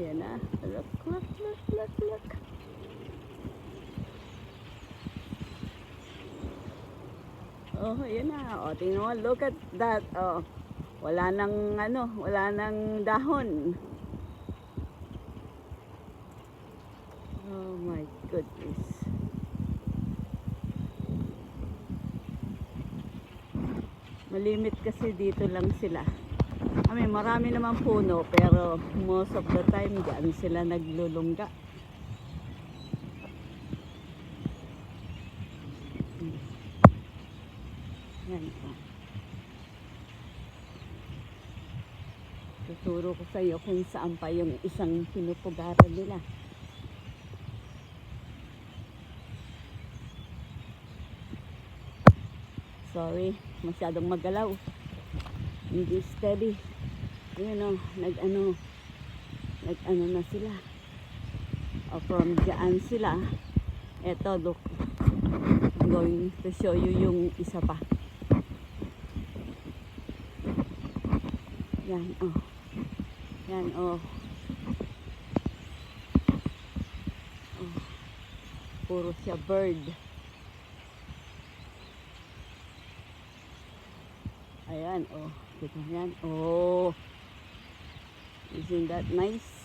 Ayan na. Look, look, look, look, look. Oh, ayan na. Oh, tingnan mo. Look at that. Oh, wala nang ano, wala nang dahon. Oh my goodness. Malimit kasi dito lang sila. I mean, marami naman puno pero most of the time diyan sila naglulungga. Yan. Oh. Tuturo ko sa iyo kung saan pa yung isang pinupugaran nila. Sorry, masyadong magalaw. Hindi steady. Yun o, nag-ano na sila. O, from dyan sila. Eto, look. I'm going to show you yung isa pa. Yan, oh. Yan, oh. Oh. Puro siya bird. Ayan, oh. Kita yan. Oh. Isn't that nice?